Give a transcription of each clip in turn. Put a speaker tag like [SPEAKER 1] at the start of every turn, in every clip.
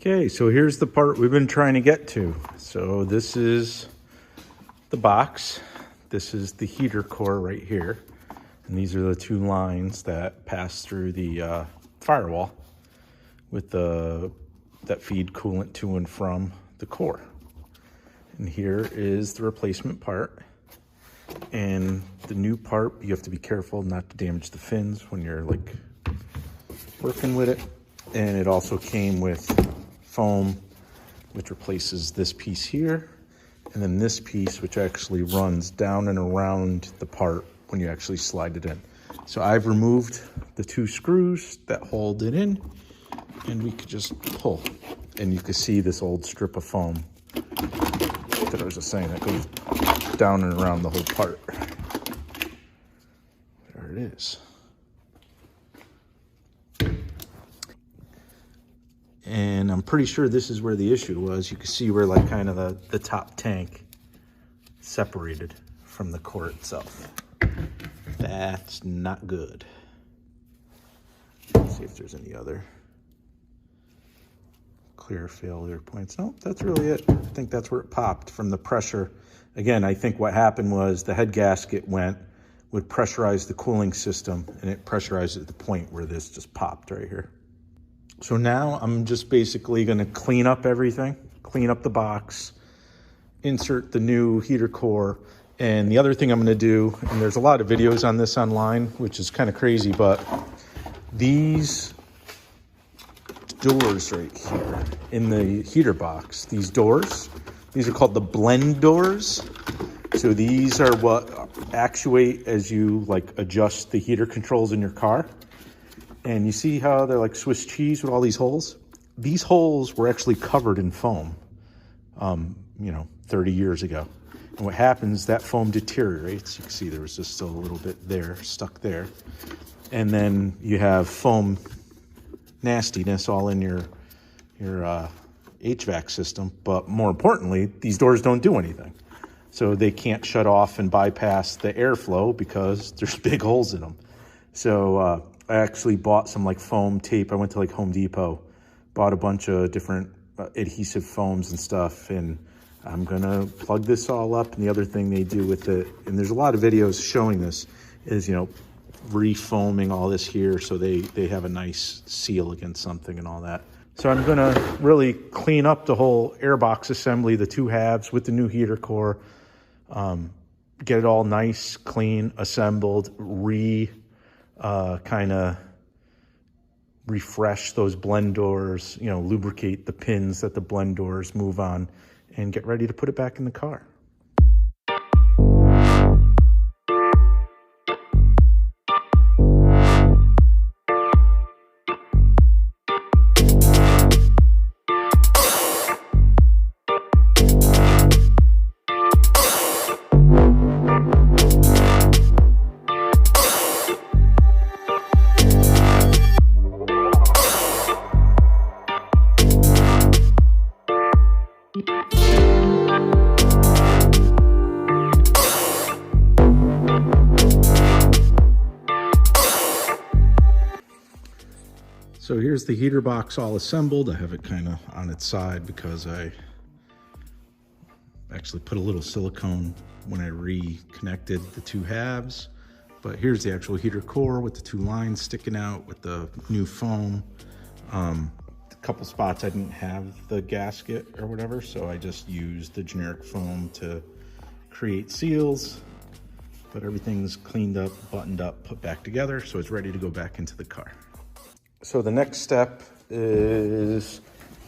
[SPEAKER 1] Okay, so here's the part we've been trying to get to. So this is the box. This is the heater core right here. And these are the two lines that pass through the firewall with that feed coolant to and from the core. And here is the replacement part. And the new part, you have to be careful not to damage the fins when you're like working with it. And it also came with foam, which replaces this piece here. And then this piece, which actually runs down and around the part when you actually slide it in. So I've removed the two screws that hold it in, and we could just pull. And you can see this old strip of foam that I was just saying that goes down and around the whole part. There it is. And I'm pretty sure this is where the issue was. You can see where like kind of the top tank separated from the core itself. That's not good. Let's see if there's any other clear failure points. Nope, that's really it. I think that's where it popped from the pressure. Again, I think what happened was the head gasket would pressurize the cooling system, and it pressurized at the point where this just popped right here. So now I'm just basically going to clean up everything, clean up the box, insert the new heater core. And the other thing I'm going to do, and there's a lot of videos on this online, which is kind of crazy, but these doors right here in the heater box, these doors, these are called the blend doors. So these are what actuate as you like adjust the heater controls in your car. And you see how they're like Swiss cheese with all these holes? These holes were actually covered in foam, 30 years ago. And what happens, that foam deteriorates. You can see there was just still a little bit there, stuck there. And then you have foam nastiness all in your HVAC system. But more importantly, these doors don't do anything. So they can't shut off and bypass the airflow because there's big holes in them. So I actually bought some like foam tape. I went to like Home Depot, bought a bunch of different adhesive foams and stuff, and I'm gonna plug this all up. And the other thing they do with it, and there's a lot of videos showing this, is, refoaming all this here so they have a nice seal against something and all that. So I'm gonna really clean up the whole airbox assembly, the two halves with the new heater core, get it all nice, clean, assembled, kind of refresh those blend doors, lubricate the pins that the blend doors move on, and get ready to put it back in the car. So here's the heater box all assembled. I have it kind of on its side because I actually put a little silicone when I reconnected the two halves. But here's the actual heater core with the two lines sticking out with the new foam. A couple spots I didn't have the gasket or whatever, so I just used the generic foam to create seals. But everything's cleaned up, buttoned up, put back together, so it's ready to go back into the car. So the next step is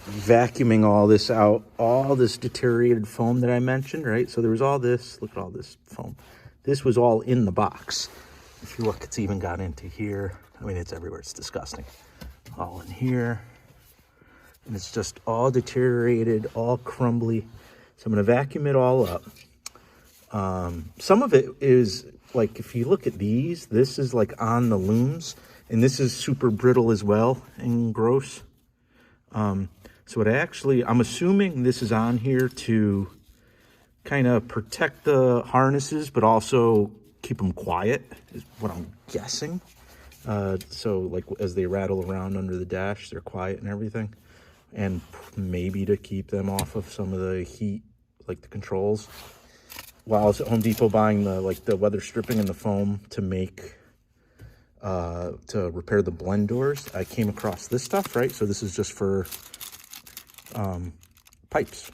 [SPEAKER 1] vacuuming all this out, all this deteriorated foam that I mentioned, right? So there was all this, look at all this foam. This was all in the box. If you look, it's even got into here. I mean, it's everywhere, it's disgusting. All in here. And it's just all deteriorated, all crumbly. So I'm gonna vacuum it all up. Some of it is like, if you look at these, this is like on the looms. And this is super brittle as well and gross. So I'm assuming this is on here to kind of protect the harnesses, but also keep them quiet, is what I'm guessing. So like as they rattle around under the dash, they're quiet and everything. and maybe to keep them off of some of the heat, like the controls. While I was at Home Depot buying the weather stripping and the foam to make to repair the blend doors, I came across this stuff, right? So this is just for pipes.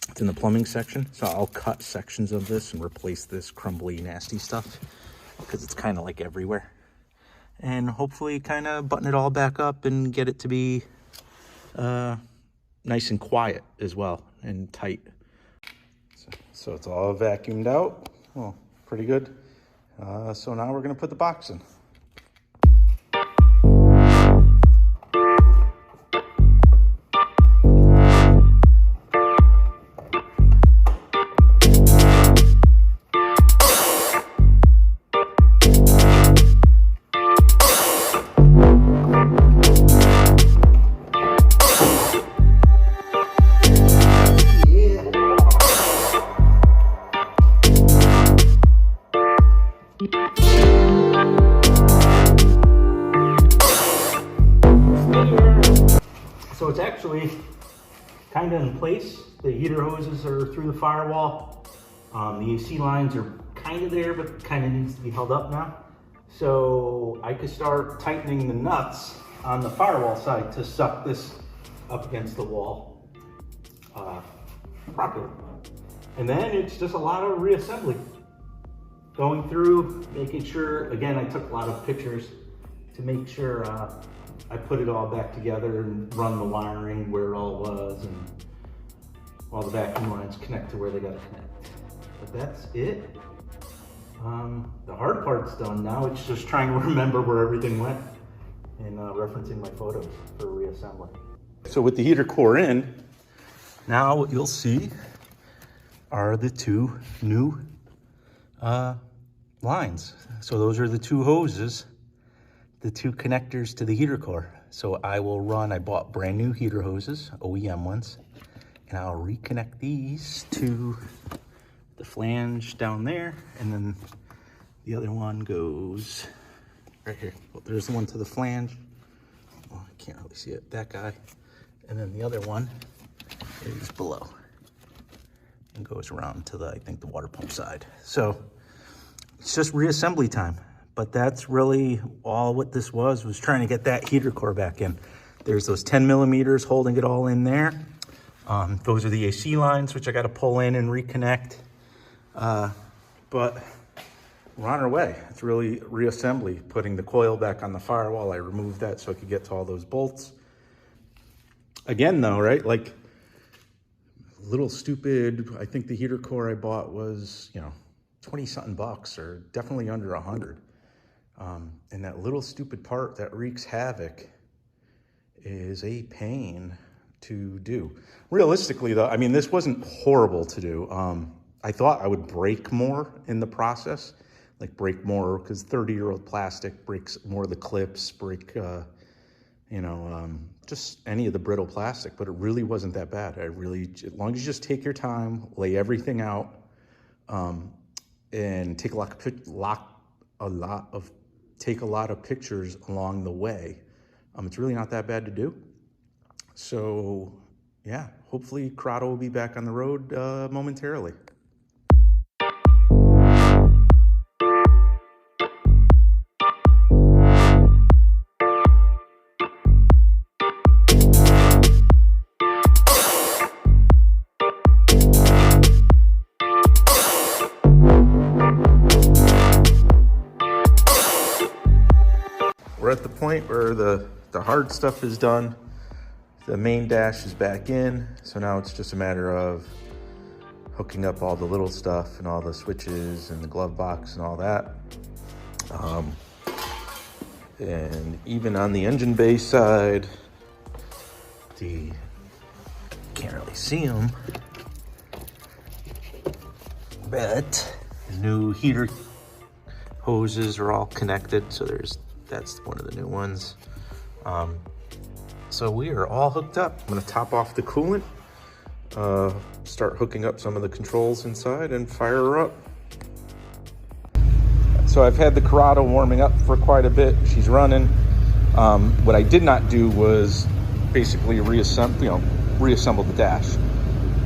[SPEAKER 1] It's in the plumbing section. So I'll cut sections of this and replace this crumbly, nasty stuff because it's kind of like everywhere. And hopefully kind of button it all back up and get it to be nice and quiet as well and tight. So it's all vacuumed out. Well, pretty good. So now we're gonna put the box in. So it's actually kind of in place. The heater hoses are through the firewall. The AC lines are kind of there, but kind of needs to be held up now. So I could start tightening the nuts on the firewall side to suck this up against the wall properly. And then it's just a lot of reassembly. Going through, making sure, again, I took a lot of pictures to make sure I put it all back together and run the wiring where it all was, and all the vacuum lines connect to where they gotta connect. But that's it. The hard part's done. Now it's just trying to remember where everything went and referencing my photos for reassembly. So with the heater core in, now what you'll see are the two new lines. So those are the two hoses, the two connectors to the heater core. So I bought brand new heater hoses, OEM ones, and I'll reconnect these to the flange down there, and then the other one goes right here. Well, there's the one to the flange. Oh, I can't really see it, that guy. And then the other one is below and goes around to I think the water pump side. So it's just reassembly time. But that's really all what this was trying to get that heater core back in. There's those 10 millimeters holding it all in there. Those are the AC lines, which I got to pull in and reconnect. But we're on our way. It's really reassembly, putting the coil back on the firewall. I removed that so I could get to all those bolts. Again though, right? Like, little stupid, I think the heater core I bought was, 20 something bucks, or definitely under 100. And that little stupid part that wreaks havoc is a pain to do. Realistically though, I mean, this wasn't horrible to do. I thought I would break more in the process, like break more, because 30-year-old plastic breaks more of the clips, just any of the brittle plastic, but it really wasn't that bad. As long as you just take your time, lay everything out, and take a lot of pictures along the way. It's really not that bad to do. So yeah, hopefully Corrado will be back on the road momentarily. We're at the point where the hard stuff is done. The main dash is back in. So now it's just a matter of hooking up all the little stuff and all the switches and the glove box and all that. And even on the engine bay side, can't really see them, but the new heater hoses are all connected. So that's one of the new ones. So we are all hooked up. I'm gonna top off the coolant, start hooking up some of the controls inside and fire her up. So I've had the Corrado warming up for quite a bit. She's running. What I did not do was basically reassemble the dash.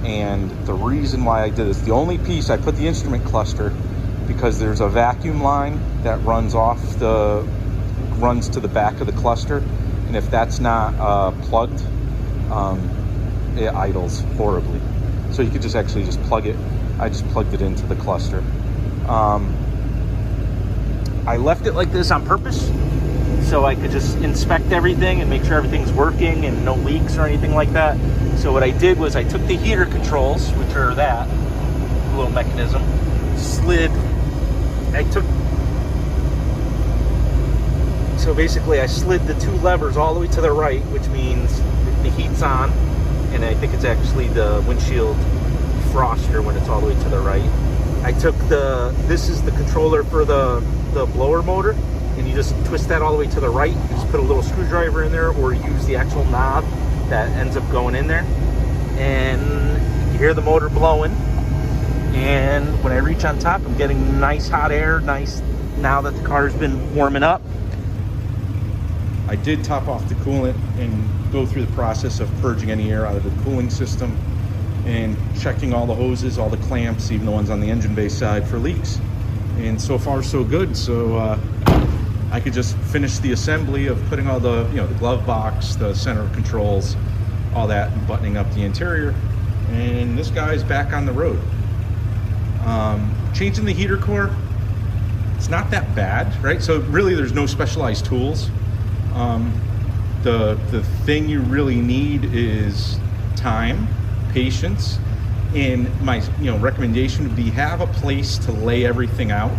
[SPEAKER 1] And the reason why I did this, the only piece I put the instrument cluster, because there's a vacuum line that runs to the back of the cluster, and if that's not plugged, it idles horribly. So you could just plug it. I just plugged it into the cluster. I left it like this on purpose, so I could just inspect everything and make sure everything's working and no leaks or anything like that. So what I did was I took the heater controls, which are that little mechanism, so basically I slid the two levers all the way to the right, which means the heat's on, and I think it's actually the windshield defroster when it's all the way to the right. I took this is the controller for the blower motor, and you just twist that all the way to the right. You just put a little screwdriver in there, or use the actual knob that ends up going in there, and you hear the motor blowing. And when I reach on top, I'm getting nice hot air, now that the car's been warming up. I did top off the coolant and go through the process of purging any air out of the cooling system and checking all the hoses, all the clamps, even the ones on the engine bay side, for leaks. And so far so good. So I could just finish the assembly of putting all the, the glove box, the center controls, all that, and buttoning up the interior. And this guy's back on the road. Changing the heater core, it's not that bad, right? So really there's no specialized tools. The thing you really need is time, patience, and my recommendation would be have a place to lay everything out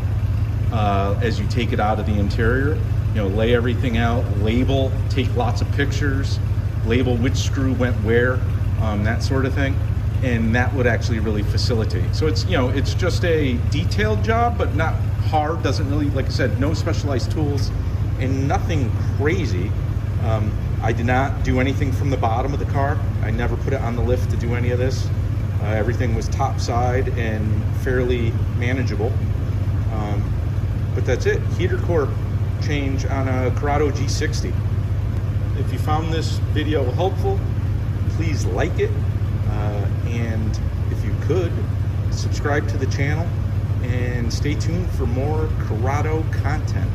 [SPEAKER 1] as you take it out of the interior. Lay everything out, label, take lots of pictures, label which screw went where, that sort of thing, and that would actually really facilitate. So it's it's just a detailed job, but not hard. Doesn't really, like I said, no specialized tools and nothing crazy. I did not do anything from the bottom of the car. I never put it on the lift to do any of this. Everything was topside and fairly manageable. But that's it. Heater core change on a Corrado G60. If you found this video helpful, please like it. And if you could, subscribe to the channel and stay tuned for more Corrado content.